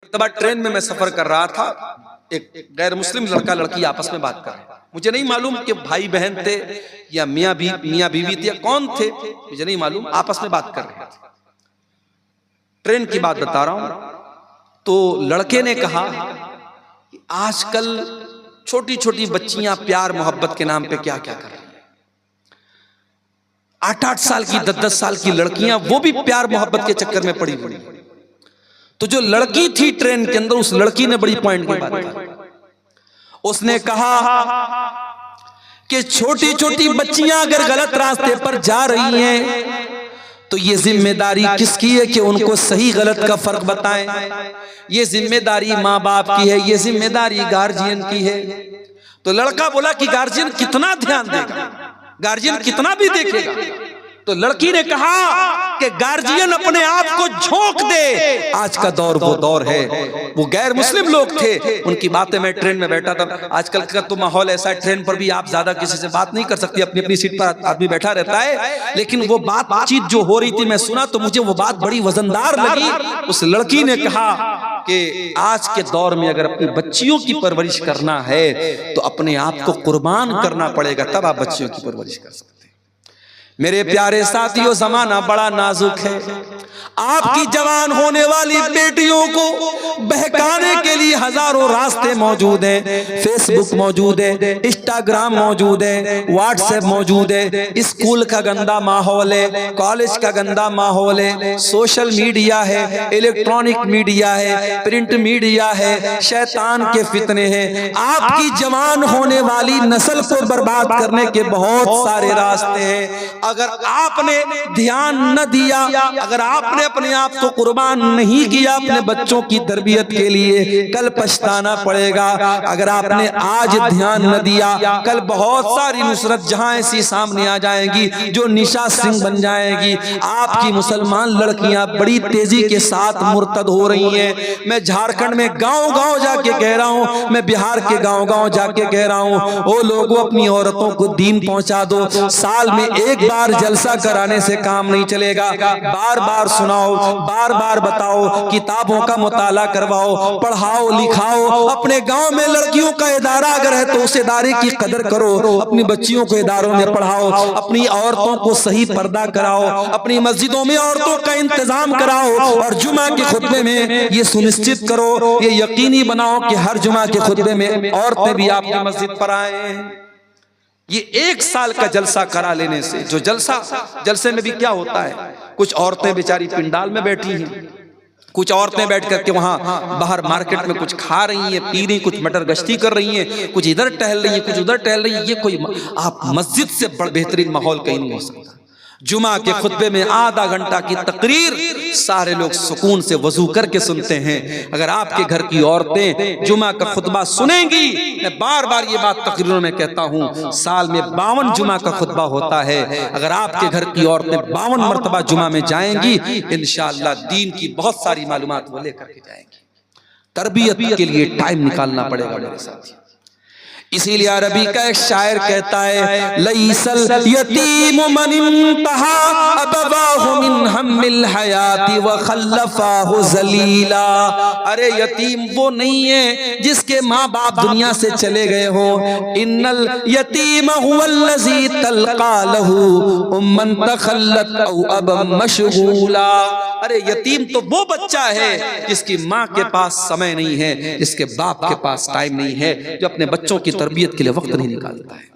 मर्तबा ट्रेन में मैं सफर कर रहा था, एक गैर मुस्लिम लड़का लड़की आपस में बात कर रहे। मुझे नहीं मालूम कि भाई बहन थे या मियाँ बीवी थे या कौन थे, मुझे नहीं मालूम, आपस में बात कर रहे थे। ट्रेन की बात बता रहा हूं। तो लड़के ने कहा कि आजकल छोटी छोटी बच्चियां प्यार मोहब्बत के नाम पे क्या क्या कर रही हैं। 8-8 साल की 10-10 साल की लड़कियां, वो भी प्यार मोहब्बत के चक्कर में पड़ी हुई। तो जो लड़की थी ट्रेन के अंदर, उस लड़की ने बड़ी पॉइंट की बात कही। उसने कहा कि छोटी छोटी बच्चियां अगर गलत रास्ते पर जा रही हैं तो ये जिम्मेदारी किसकी है कि उनको सही गलत का फर्क बताएं। ये जिम्मेदारी माँ बाप की है, ये जिम्मेदारी गार्जियन की है। तो लड़का बोला कि गार्जियन कितना ध्यान देगा, गार्जियन कितना भी देखेगा। तो लड़की ने कहा कि गार्जियन अपने आप को झोंक दे। आज का दौर वो दौर है। वो गैर मुस्लिम लोग थे, उनकी बातें, मैं ट्रेन में बैठा था। आजकल का तो माहौल ऐसा है, ट्रेन पर भी आप ज्यादा किसी से बात नहीं कर सकती, अपनी अपनी सीट पर आदमी बैठा रहता है। लेकिन वो बातचीत जो हो रही थी मैं सुना, तो मुझे वो बात बड़ी वजनदार लगी। उस लड़की ने कहा कि आज के दौर में अगर अपनी बच्चियों की परवरिश करना है तो अपने आप को कुर्बान करना पड़ेगा, तब आप बच्चियों की परवरिश कर सकते हैं। मेरे प्यारे साथियों, जमाना बड़ा नाजुक है। आपकी जवान होने वाली बेटियों को बहकाने के लिए हजारों रास्ते मौजूद हैं। फेसबुक मौजूद है, इंस्टाग्राम मौजूद है, व्हाट्सएप मौजूद है। स्कूल का गंदा माहौल है, कॉलेज का गंदा माहौल है, सोशल मीडिया है, इलेक्ट्रॉनिक मीडिया है, प्रिंट मीडिया है, शैतान के फितने हैं। आपकी जवान होने वाली नस्ल को बर्बाद करने के बहुत सारे रास्ते हैं। अगर आपने ध्यान न दिया, अगर आपने अपने आप को कुर्बान नहीं किया अपने बच्चों की तरबियत के लिए, कल पछताना पड़ेगा। अगर आपने आज ध्यान न दिया, कल बहुत सारी नुसरत जहां ऐसी सामने आ जाएगी जो निशा सिंह बन जाएगी। आपकी मुसलमान लड़कियां बड़ी तेजी के साथ मुर्तद हो रही हैं। मैं झारखंड में गांव गांव जाके कह रहा हूं, मैं बिहार के गांव गांव जाके कह रहा हूं, ओ लोगों अपनी औरतों को दीन पहुंचा दो। साल में एक बार जलसा कराने से काम नहीं चलेगा। बार बार सुनाओ, बार बार बताओ, किताबों का मुताला करवाओ, पढ़ाओ लिखाओ। अपने गांव में लड़कियों का इदारा अगर है तो उस इदारे की कदर करो। अपनी बच्चियों को इदारों में पढ़ाओ, अपनी औरतों को सही पर्दा कराओ, अपनी मस्जिदों में औरतों का इंतजाम कराओ। और जुमा के खुतबे में ये सुनिश्चित करो, ये यकीनी बनाओ कि हर जुमा के खुतबे में औरतें भी आपकी मस्जिद पर आए। ये 1 साल का जलसा करा लेने से, जो जलसे में भी क्या होता है, कुछ औरतें बेचारी पिंडाल में बैठी हैं, कुछ औरतें बैठ करके वहां बाहर मार्केट में कुछ खा रही हैं, पी रही, कुछ मटर गश्ती कर रही हैं, कुछ इधर टहल रही है, कुछ उधर टहल रही है। ये कोई आप मस्जिद से बेहतरीन माहौल कहीं नहीं हो सकता। जुमा के खुतबे में आधा घंटा की तकरीर सारे लोग सुकून से वजू करके सुनते हैं। अगर आपके घर की औरतें जुमा का खुतबा सुनेंगी, मैं बार बार ये बात तकरीरों में कहता हूँ, साल में 52 जुमा का खुतबा होता है। अगर आपके घर की औरतें 52 मरतबा जुमा में जाएंगी, इंशाअल्लाह दीन की बहुत सारी मालूमात वो लेकर के जाएंगी। तरबियत के लिए टाइम निकालना पड़ेगा मेरे साथी। इसीलिए अरबी का एक शायर कहता है, लईसल यतीम मन इंतहा अबवाहु मिन हम्मिल हयाती व खल्लफाहु जलीला। अरे यतीम वो नहीं है जिसके माँ बाप दुनिया से चले गए हो। इन्नल यतीम हुवल्लज़ी तल्का लहू उम्मन तखल्लत औ अबम मशगूला। अरे यतीम तो वो बच्चा है जिसकी माँ के पास समय नहीं है, जिसके बाप के पास टाइम नहीं है, जो अपने बच्चों की तरबियत के लिए वक्त नहीं निकालता है।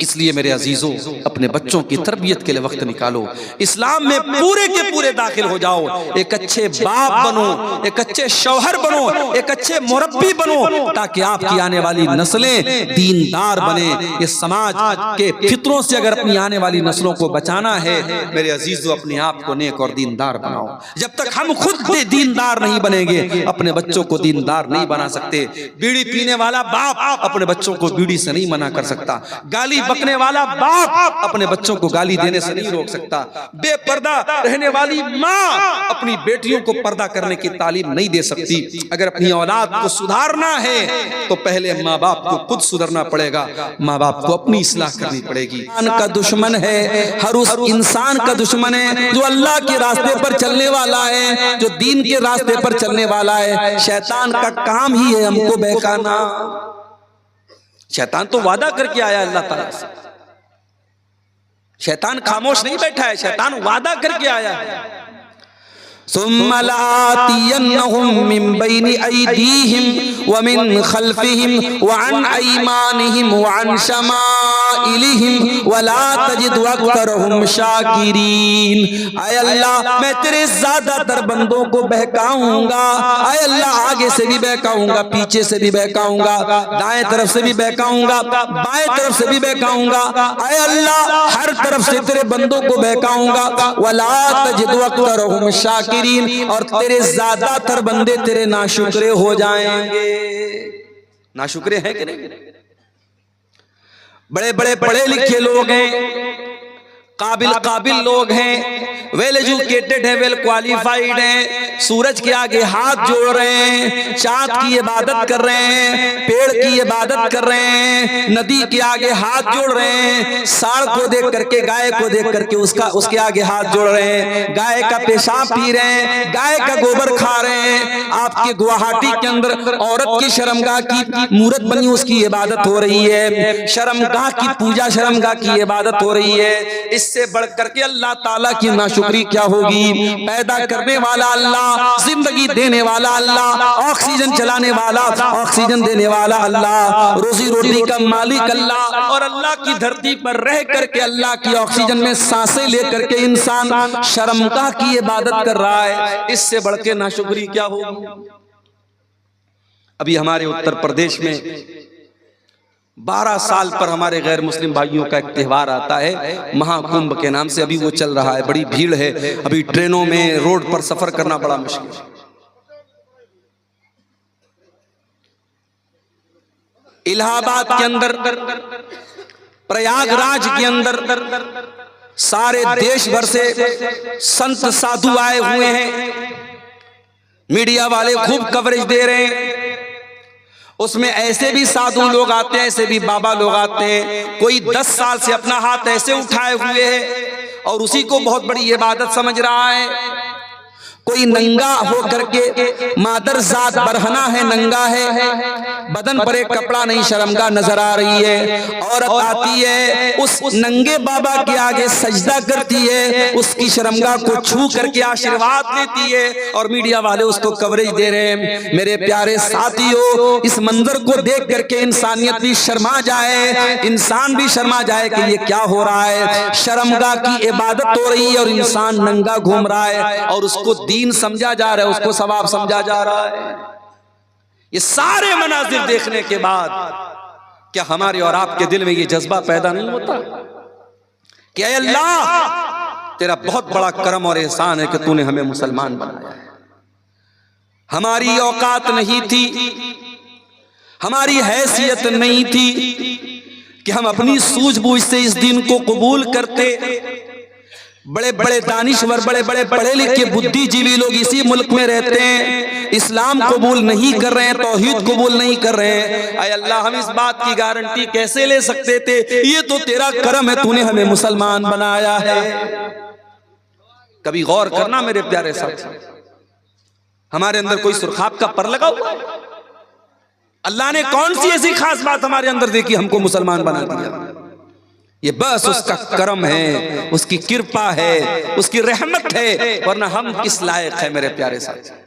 इसलिए मेरे अजीजों, अपने बच्चों की तरबियत के लिए वक्त निकालो। इस्लाम में पूरे के पूरे दाखिल हो जाओ। एक अच्छे बाप बनो, एक अच्छे शौहर बनो, एक अच्छे मुरब्बी बनो, ताकि आपकी आने वाली नस्लें दीनदार बने। ये समाज के फितरों से अगर अपनी आने वाली नस्लों को बचाना है, मेरे अजीजों, अपने आप को नेक और दीनदार बनाओ। जब तक हम खुद दीनदार नहीं बनेंगे, अपने बच्चों को दीनदार नहीं बना सकते। बीड़ी पीने वाला बाप अपने बच्चों को बीड़ी से नहीं मना कर सकता, गाली बकने वाला बाप अपने बच्चों को गाली देने से नहीं रोक सकता। बेपर्दा रहने वाली माँ अपनी बेटियों को पर्दा करने की तालीम नहीं दे सकती। अगर अपनी औलाद को सुधारना है तो पहले माँ बाप को खुद सुधरना पड़ेगा, माँ बाप को अपनी इस्लाह करनी पड़ेगी। इंसान का दुश्मन है, हर उस इंसान का दुश्मन है जो अल्लाह के रास्ते पर चलने वाला है, जो दीन के रास्ते पर चलने वाला है। शैतान का काम ही है हमको बहकाना। शैतान तो वादा करके आया अल्लाह ताला से, शैतान खामोश नहीं बैठा है, शैतान वादा करके आया है। सुम्मा लातियन्नहुम मिन बैनि अयदीहिम व मिन खल्फिहिम व अन अयमानिहिम व अन शमाइलिहिम व ला तजिदु अक्सरहुम शाकिरीन। आय अल्लाह, मैं तेरे ज्यादातर बंदों को बहकाऊंगा। आय अल्लाह, आगे से भी बहकाऊंगा, पीछे से भी बहकाऊंगा, दाएं तरफ से भी बहकाऊंगा, बाएं तरफ से भी बहकाऊंगा। आय अल्लाह, हर तरफ से तेरे बंदों को बहकाऊंगा। व ला तजिदु अक्सरहुम शाकिरीन, और तेरे ज्यादातर बंदे तेरे नाशुक्रे हो जाएंगे। नाशुक्रे हैं कि नहीं? बड़े बड़े पढ़े लिखे लोग हैं, काबिल लोग हैं, वेल एजुकेटेड है, वेल क्वालिफाइड हैं, सूरज के आगे हाथ जोड़ रहे हैं, चांद की इबादत कर रहे हैं, पेड़ की इबादत कर रहे हैं, नदी के आगे हाथ जोड़ रहे हैं, सांड को देख करके, गाय को देख करके उसके आगे हाथ जोड़ रहे हैं, गाय का पेशाब पी रहे हैं, गाय का गोबर खा रहे हैं। आपके गुवाहाटी के अंदर औरत की शर्मगाह की मूर्त बनी, उसकी इबादत हो रही है, शर्मगाह की पूजा, शर्मगाह की इबादत हो रही है। इससे बढ़ करके अल्लाह ताला की नाशुक्री क्या होगी? पैदा करने वाला अल्लाह, जिंदगी देने वाला अल्लाह, ऑक्सीजन चलाने वाला, ऑक्सीजन देने वाला अल्लाह, रोजी रोटी का मालिक अल्लाह, और अल्लाह की धरती पर रह करके अल्लाह की ऑक्सीजन में सांसें लेकर के इंसान शर्मगाह की इबादत कर रहा है। इससे बढ़ के नाशुक्री क्या होगी? अभी हमारे उत्तर प्रदेश में 12 साल पर हमारे गैर मुस्लिम भाइयों का एक त्योहार आता है, महाकुंभ के नाम से। अभी वो चल रहा है, बड़ी भीड़ है, अभी ट्रेनों में, रोड पर सफर करना बड़ा मुश्किल है। इलाहाबाद के अंदर, प्रयागराज के अंदर सारे देश भर से संत साधु आए हुए हैं। मीडिया वाले खूब कवरेज दे रहे हैं। उसमें ऐसे भी साधु लोग आते हैं, ऐसे भी बाबा लोग आते हैं। कोई 10 साल से अपना हाथ ऐसे उठाए हुए है और उसी को बहुत बड़ी इबादत समझ रहा है। कोई नंगा हो करके, मादर जात बरहना है, नंगा है, बदन पर एक कपड़ा नहीं, शर्मगाह नजर आ रही है। औरत आती है, उस नंगे बाबा के आगे सजदा करती है, उसकी शर्मगाह को छू करके आशीर्वाद लेती है, और मीडिया वाले उसको कवरेज दे रहे हैं। मेरे प्यारे साथियों, इस मंजर को देख करके इंसानियत भी शर्मा जाए, इंसान भी शर्मा जाए कि ये क्या हो रहा है। शर्मगाह की इबादत हो रही है और इंसान नंगा घूम रहा है, और उसको दीन समझा जा रहा है, उसको सवाब समझा जा रहा है। ये सारे मनाजिर देखने के बाद क्या हमारे और आपके दिल में ये जज्बा पैदा नहीं होता कि ऐ अल्लाह, तेरा बहुत बड़ा करम और एहसान है कि तूने हमें मुसलमान बनाया है। हमारी औकात नहीं थी, हमारी हैसियत नहीं थी कि हम अपनी सूझबूझ से इस दीन को कबूल करते। बड़े बड़े दानिश्वर, बड़े बड़े पढ़े लिखे बुद्धिजीवी लोग इसी मुल्क में रहते हैं, इस्लाम कबूल नहीं कर रहे हैं, तौहीद कबूल नहीं कर रहे हैं। ऐ अल्लाह, हम इस बात की गारंटी कैसे ले सकते थे? ये तो तेरा करम है, तूने हमें मुसलमान बनाया है। कभी गौर करना मेरे प्यारे साथी, हमारे अंदर कोई सुरखाब का पर लगा हुआ है? अल्लाह ने कौन सी ऐसी खास बात हमारे अंदर देखी, हमको मुसलमान बना दिया? ये बस उसका करम है, उसकी कृपा है, उसकी रहमत है, वरना हम किस लायक है मेरे प्यारे साथी।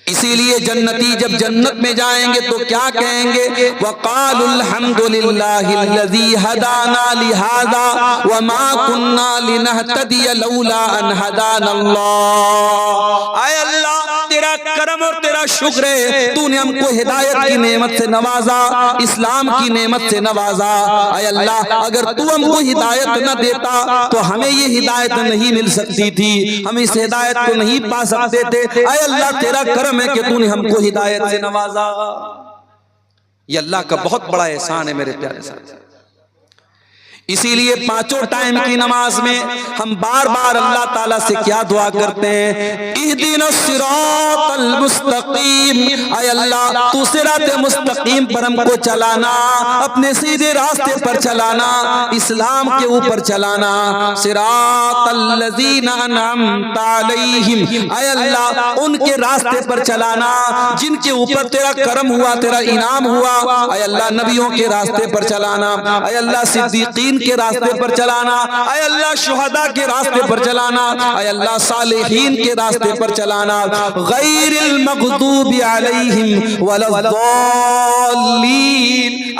इसीलिए जन्नती जब जन्नत में जाएंगे तो क्या कहेंगे? वक़ालुल हम्दुलिल्लाहिल्लज़ी हदाना लिहाज़ा वमा कुन्ना लिनहतदिया लौला अन हदानल्लाह। आय अल्लाह, तेरा करम और तेरा शुक्र है, तूने हमको हिदायत की नेमत से नवाजा, इस्लाम की नेमत से नवाजा। आय अल्लाह, अगर तू हमको हिदायत न देता तो हमें ये हिदायत नहीं मिल सकती थी, हम इस हिदायत को नहीं पा सकते थे। आय अल्लाह, तेरा करम है कि तूने हमको हिदायत से नवाजा। ये अल्लाह का बहुत बड़ा एहसान है मेरे प्यारे साथी। इसीलिए पांचों टाइम की नमाज में हम बार बार अल्लाह ताला से क्या दुआ करते हैं, इहदिनस सिरातल मुस्तकीम, ऐ अल्लाह तू सिराते मुस्तकीम पर हमको चलाना, अपने सीधे रास्ते पर चलाना, इस्लाम के ऊपर चलाना, सिरातल लज़ीना अनअमता अलैहिम, ऐ अल्लाह उनके रास्ते पर चलाना जिनके ऊपर तेरा करम हुआ, तेरा इनाम हुआ, ऐ अल्लाह नबियों के रास्ते पर चलाना, ऐ अल्लाह सिद्दीकीन के रास्ते पर चलाना, ऐ अल्लाह शुहदा के रास्ते पर चलाना, ऐ अल्लाह सालिहीन के रास्ते पर चलाना, गैरिल मग़दूबि अलैहिम वलद्दाल्लीन,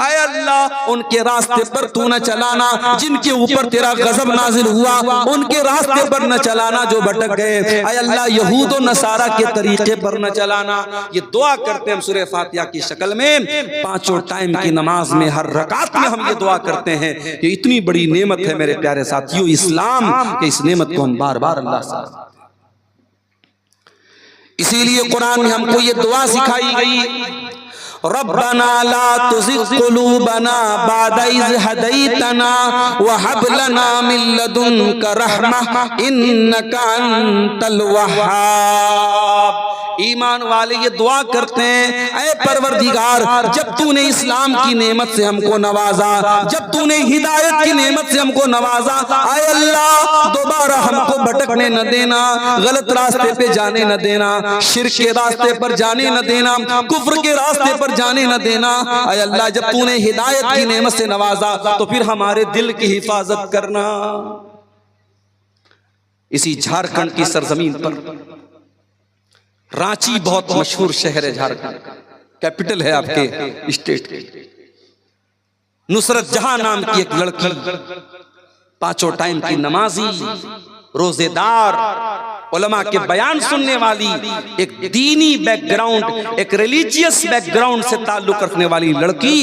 ऐ अल्लाह उनके रास्ते पर तू न चलाना जिनके ऊपर तेरा गजब नाजिल हुआ, उनके रास्ते पर न चलाना जो भटक गए, ऐ अल्लाह यहूद और नसारा के तरीके पर न चलाना। ये दुआ करते हैं हम सूरह फातिहा की शक्ल में, पांचों टाइम की नमाज में हर रकात में हम ये दुआ करते हैं कि इतनी बड़ी नेमत है मेरे प्यारे साथियों इस्लाम, के इस नेमत को हम बार बार अल्लाह से, इसीलिए कुरान में हमको ये दुआ सिखाई गई, रब्बना ला तुज़िग़ क़ुलूबना बअद इज़ हदैतना व हब लना मिन लदुनका रहमा इन्नका अंतल वह्हाब। ईमान वाले ये दुआ करते हैं, ऐ परवरदिगार जब तूने इस्लाम की नेमत से हमको नवाजा, जब तूने हिदायत की नेमत से हमको नवाजा, ऐ अल्लाह दोबारा हमको भटकने न देना, गलत रास्ते पे जाने न देना, शिर्क के रास्ते पर जाने न देना, कुफ्र के रास्ते पर जाने न देना। ऐ अल्लाह जब तूने हिदायत की नेमत से नवाजा तो फिर हमारे दिल की हिफाजत करना। इसी झारखंड की सरजमीन पर रांची बहुत मशहूर शहर है, झारखंड कैपिटल है आपके स्टेट की, नुसरत जहां नाम की एक लड़की, पांचों टाइम की नमाजी, रोजेदार, उलमा के बयान सुनने वाली, एक दीनी बैकग्राउंड, एक रिलीजियस बैकग्राउंड से ताल्लुक रखने वाली लड़की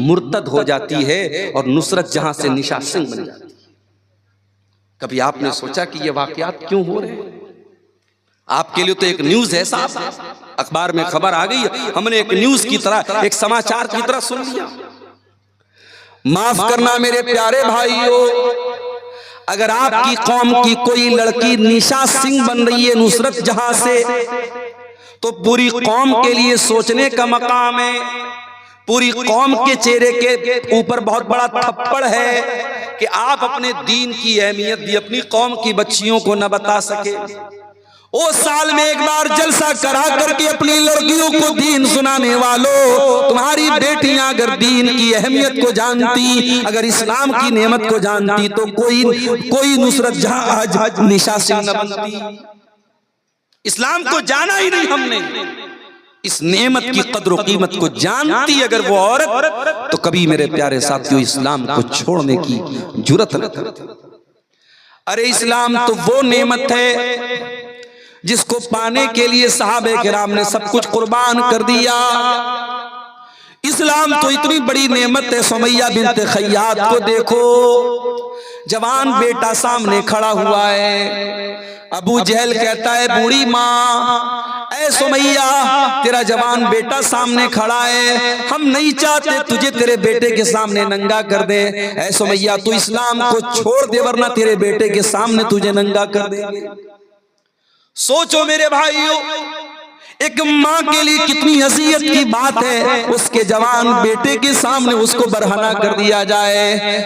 मुर्तद हो जाती है और नुसरत जहां से निशा सिंह बन जाती है। कभी आपने सोचा कि ये वाकयात क्यों हो रहे हैं? आपके लिए तो एक न्यूज है साहब, अखबार में खबर आ गई, हमने एक न्यूज की तरह, एक समाचार की तरह सुन लिया। माफ करना मेरे प्यारे भाइयों, अगर आपकी कौम की कोई लड़की निशा सिंह बन रही है नुसरत जहां से, तो पूरी कौम के लिए सोचने का मकाम है, पूरी कौम के चेहरे के ऊपर बहुत बड़ा थप्पड़ है कि आप अपने दीन की अहमियत भी अपनी कौम की बच्चियों को न बता सके। ओ साल में एक बार जलसा करा करके अपनी लड़कियों को दीन सुनाने वालों, तुम्हारी बेटियां अगर दीन की अहमियत को जानती, अगर इस्लाम की नेमत को जानती, तो कोई नुसरत जहां आज निशा सिंह न बनती। इस्लाम को जाना ही नहीं हमने, इस नेमत की कद्र कीमत को जानती अगर वो औरत, तो कभी मेरे प्यारे साथियों इस्लाम को छोड़ने की जुर्रत न करती। अरे इस्लाम तो वो नेमत है जिसको पाने के लिए सहाबे किराम ने सब कुछ कुर्बान कर दिया। इस्लाम तो इतनी बड़ी नेमत है, सुमैया बिन्त खय्यात को देखो, जवान बेटा सामने खड़ा हुआ है, अबू जहल कहता है बूढ़ी माँ, ऐ सुमैया तेरा जवान बेटा सामने खड़ा है, हम नहीं चाहते तुझे तेरे बेटे के सामने नंगा कर दे, ऐ सुमैया तू इस्लाम को छोड़ दे वरना तेरे बेटे के सामने तुझे नंगा कर देंगे। सोचो मेरे भाइयों, एक माँ के लिए कितनी हसीयत की बात है, उसके जवान बेटे के सामने उसको बरहना कर दिया जाए।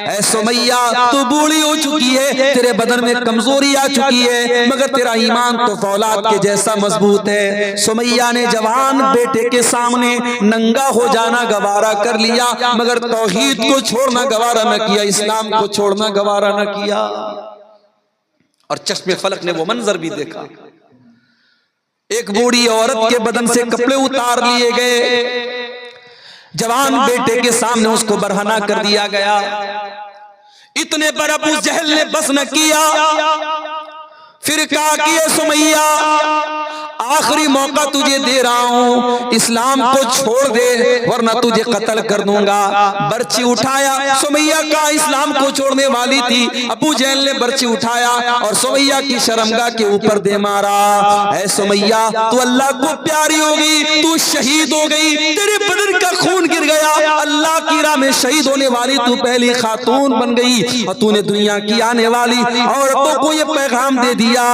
ऐ सुमैया तू बूढ़ी हो चुकी है, तेरे बदन में कमजोरी आ चुकी है, मगर तेरा ईमान तो फौलाद के जैसा मजबूत है। सुमैया ने जवान बेटे के सामने नंगा हो जाना गवारा कर लिया, मगर तौहीद को छोड़ना गवारा न किया, इस्लाम को छोड़ना गवारा न किया। और चश्मे फलक ने वो मंजर भी देखा, एक बूढ़ी औरत के बदन से कपड़े उतार लिए गए, जवान बेटे के सामने उसको बरहना कर दिया गया। इतने पर अबू जहल ने बस न किया, फिर कहा कि सुमैया आखिरी मौका तुझे दे रहा हूं, इस्लाम को छोड़ दे वरना तुझे कत्ल कर दूंगा। बर्ची उठाया, सुमैया का इस्लाम को छोड़ने वाली थी। अबू जहल ने बर्ची उठाया और सुमैया की शर्मगाह के ऊपर दे मारा। ऐ सुमैया, तू अल्लाह को प्यारी हो गई, तू शहीद हो गई, तेरे बदन का खून गिर गया, अल्लाह की राह में शहीद होने वाली तू पहली खातून बन गई और तूने दुनिया की आने वाली औरतों को ये पैगाम दे दिया,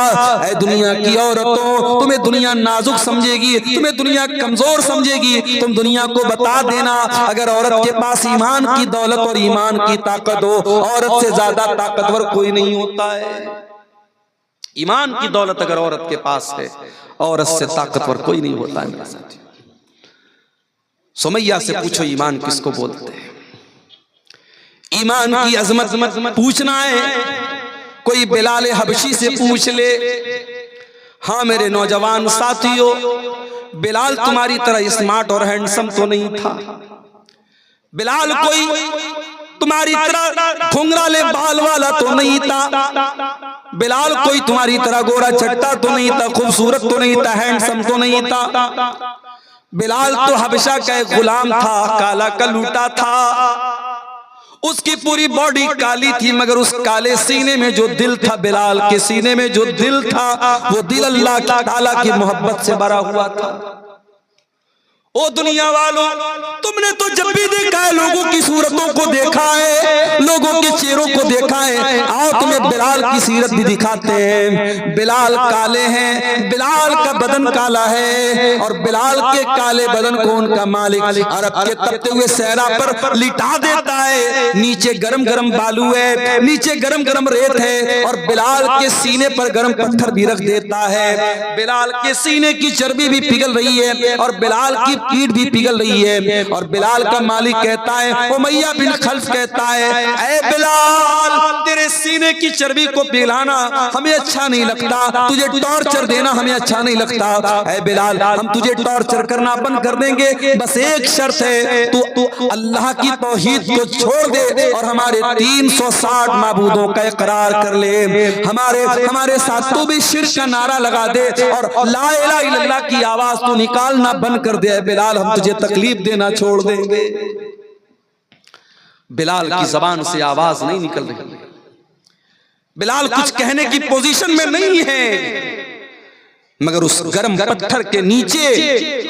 ऐ दुनिया की औरतों, तुम्हें दुनिया नाजुक समझेगी, तुम्हें दुनिया कमजोर समझेगी, तुम दुनिया को बता देना अगर औरत के पास ईमान की दौलत और ईमान की ताकत हो, औरत से ज्यादा ताकतवर कोई नहीं होता है। ईमान की दौलत अगर औरत के पास है, औरत से ताकतवर कोई नहीं होता है मेरे साथी। सुमैया से पूछो ईमान किसको बोलते हैं? ईमान की अजमत पूछना है, कोई बिलाल हबशी से पूछ ले। हाँ मेरे नौजवान साथियों, बिलाल तुम्हारी तरह स्मार्ट और हैंडसम तो नहीं था। बिलाल कोई तुम्हारी तरह घुंघराले बाल वाला तो नहीं था। बिलाल कोई तुम्हारी तरह गोरा चट्टा तो नहीं था, खूबसूरत तो नहीं था, हैंडसम तो नहीं था। बिलाल तो हबशा का एक गुलाम था, काला कलूटा था। उसकी पूरी बॉडी काली थी मगर उस काले सीने में जो दिल था, बिलाल के सीने में जो दिल था, वो दिल अल्लाह ताला की मोहब्बत से भरा हुआ था। ओ दुनिया वालों, तुमने तो जब भी देखा है लोगों की सूरतों को देखा है, लोगों के चेहरों को देखा है। आओ तुम्हें बिलाल की सीरत भी दिखाते हैं। बिलाल काले हैं, बिलाल का बदन काला है और बिलाल के काले बदन को उनका मालिक अरब के तपते हुए सहरा पर लिटा देता है। नीचे गरम गरम बालू है, नीचे गरम गरम रेत है और बिलाल के सीने पर गरम पत्थर भी रख देता है। बिलाल के सीने की चर्बी भी पिघल रही है और बिलाल की पीठ भी पिघल रही है और बिलाल का मालिक कहता है, उमैया बिन खल्फ कहता है, ऐ बिलाल, तेरे सीने की चर्बी को पिघलाना हमें अच्छा नहीं लगता, तुझे टॉर्चर देना हमें अच्छा नहीं लगता। ऐ बिलाल, हम तुझे टॉर्चर करना बंद कर देंगे, बस एक शर्त है, तू अल्लाह की तौहीद को छोड़ दे और हमारे 360 माबूदों का इकरार कर ले। हमारे साथ तू भी शिर्क का नारा लगा दे और ला इलाहा इल्लल्लाह की आवाज तू निकालना बंद कर दे। बिलाल, हम तुझे तकलीफ देना छोड़ देंगे। बिलाल की जबान से आवाज नहीं निकल रही। बिलाल कुछ कहने की पोजीशन में नहीं है मगर उस गर्म पत्थर के नीचे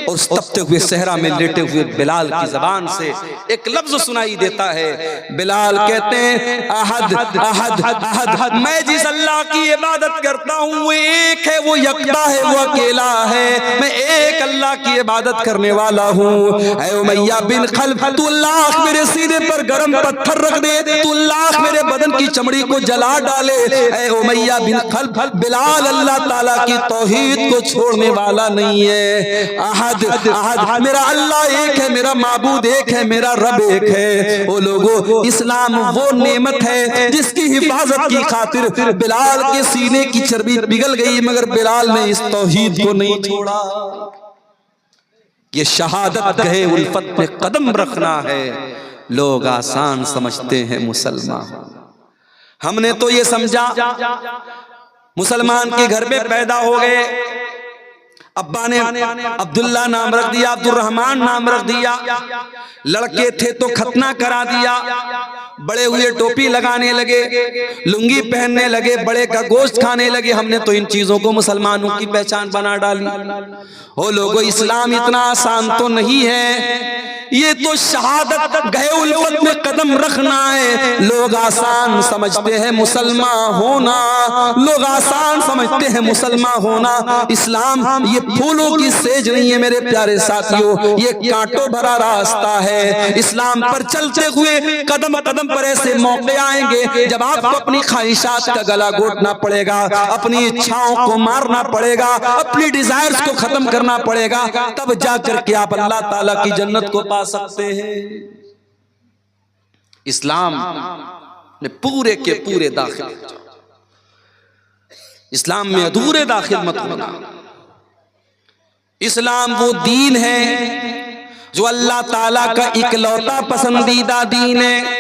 और उस तपते हुए सहरा में लेटे हुए बिलाल की जबान से एक लफ्ज सुनाई देता है। बिलाल कहते हैं, अहद अहद अहद, मैं जिस अल्लाह की इबादत करता हूँ वो एक है, वो यकता है, वो अकेला है, मैं एक अल्लाह की इबादत करने वाला हूँ। ऐ उमैया बिन खल्फ, तू लाख मेरे सीने पर गर्म पत्थर रख दे, तू लाख मेरे बदन की चमड़ी को जला डाले। ऐ उमैया बिन खल्फ, बिलाल अल्लाह ताला की तौहीद को छोड़ने वाला नहीं है। अहद अहद, मेरा अल्लाह एक है, मेरा माबूद एक है, मेरा रब एक है। ओ लोगों, इस्लाम वो नेमत है जिसकी हिफाजत की खातिर बिलाल के सीने की चर्बी पिघल गई मगर बिलाल ने इस तौहीद को नहीं छोड़ा। ये शहादत गए उल्फत पे कदम रखना है। लोग आसान समझते हैं मुसलमान, हमने तो ये समझा मुसलमान के घर में पैदा हो गए, अब्बा ने अब्दुल्ला नाम रख दिया, अब्दुल रहमान नाम रख दिया, लड़के थे तो खतना करा दिया, बड़े हुए टोपी लगाने लगे, लुंगी पहनने लगे, बड़े का गोश्त खाने लगे। हमने तो इन चीजों को मुसलमानों की पहचान बना डाली। ओ लोगों, इस्लाम इतना आसान तो नहीं है, ये तो शहादत गए उल्फत में कदम रखना है। लोग आसान समझते हैं मुसलमान होना, लोग आसान समझते हैं मुसलमान होना। इस्लाम ये फूलों की सेज नहीं है मेरे प्यारे साथियों, ये कांटों भरा रास्ता है। इस्लाम पर चलते हुए कदम कदम पर ऐसे मौके आएंगे जब आपको अपनी ख्वाहिशात का गला घोटना पड़ेगा, अपनी इच्छाओं को मारना पड़ेगा, अपनी डिजायर्स को खत्म करना पड़ेगा, तब जाकर के आप अल्लाह ताला की जन्नत को पा सकते हैं। इस्लाम ने पूरे के पूरे दाखिल हो जाओ, इस्लाम में अधूरे दाखिल मत होना। इस्लाम वो दीन है जो अल्लाह ताला का इकलौता पसंदीदा दीन है।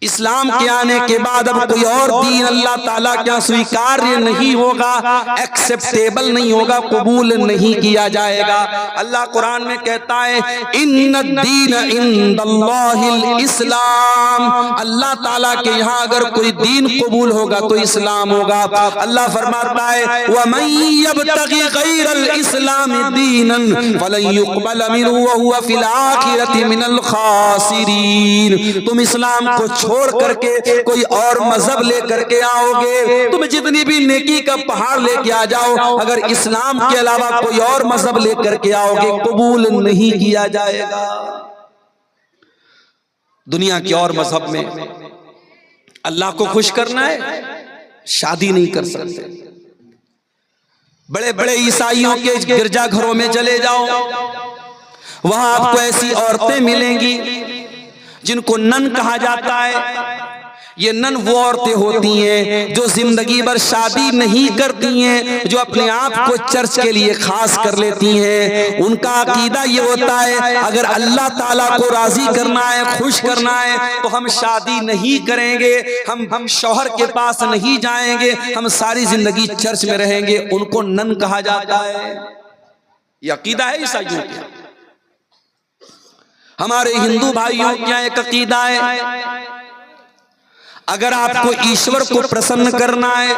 इस्लाम के आने के बाद अब कोई और दीन अल्लाह ताला क्या स्वीकार्य नहीं होगा, एक्सेप्टेबल नहीं होगा, कबूल नहीं किया जाएगा। अल्लाह कुरान में कहता है इन्नद्दीन इंदल्लाहिल इस्लाम, अल्लाह ताला के यहाँ अगर कोई दीन कबूल होगा तो इस्लाम होगा। अल्लाह फरमाता है वमन यब्तगी गैरल इस्लाम दीनन फलन युक़बल मिन्हु व हुवा फिल आखिरति मिनल खासिरीन। तुम इस्लाम को छोड़ करके कोई और मजहब लेकर के आओगे, तुम जितनी भी नेकी का पहाड़ लेके आ जाओ, अगर इस्लाम के अलावा कोई और मजहब लेकर के आओगे कबूल नहीं किया जाएगा। दुनिया के और मजहब में अल्लाह को खुश करना है, शादी नहीं कर सकते। बड़े बड़े ईसाइयों के गिरजाघरों में चले जाओ, वहां आपको ऐसी औरतें मिलेंगी जिनको नन कहा जाता है। ये नन वो औरतें होती हैं जो जिंदगी भर शादी नहीं करती हैं, जो अपने आप को चर्च के लिए खास कर लेती हैं। उनका अकीदा ये होता है अगर अल्लाह ताला को राजी करना है, खुश करना है तो हम शादी नहीं करेंगे, हम शौहर के पास नहीं जाएंगे, हम सारी जिंदगी चर्च में रहेंगे। उनको नन कहा जाता है। ये अकीदा है ईसाइयों का। हमारे हिंदू भाइयों क्या एक अकीदा है, अगर आपको ईश्वर को प्रसन्न करना है,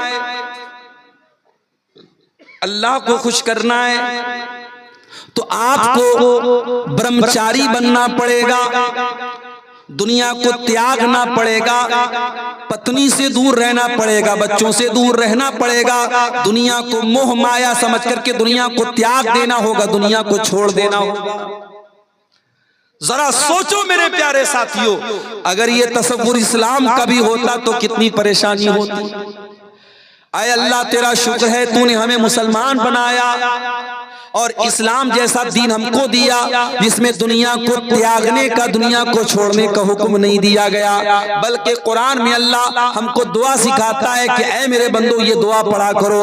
अल्लाह को खुश करना है, तो आपको ब्रह्मचारी बनना पड़ेगा, दुनिया को त्यागना पड़ेगा, पत्नी से दूर रहना पड़ेगा, बच्चों से दूर रहना पड़ेगा, दुनिया को मोह माया समझ करके दुनिया को त्याग देना होगा, दुनिया को छोड़ देना होगा। जरा सोचो मेरे प्यारे साथियों, अगर ये तसव्वुर इस्लाम का भी होता तो कितनी परेशानी होती। आए अल्लाह तेरा शुक्र है तूने हमें मुसलमान बनाया और इस्लाम जैसा दीन हमको दिया जिसमें दुनिया को त्यागने का, दुनिया को छोड़ने का हुक्म नहीं दिया गया, बल्कि कुरान में अल्लाह हमको दुआ सिखाता है कि ऐ मेरे बंदो ये दुआ पढ़ा करो,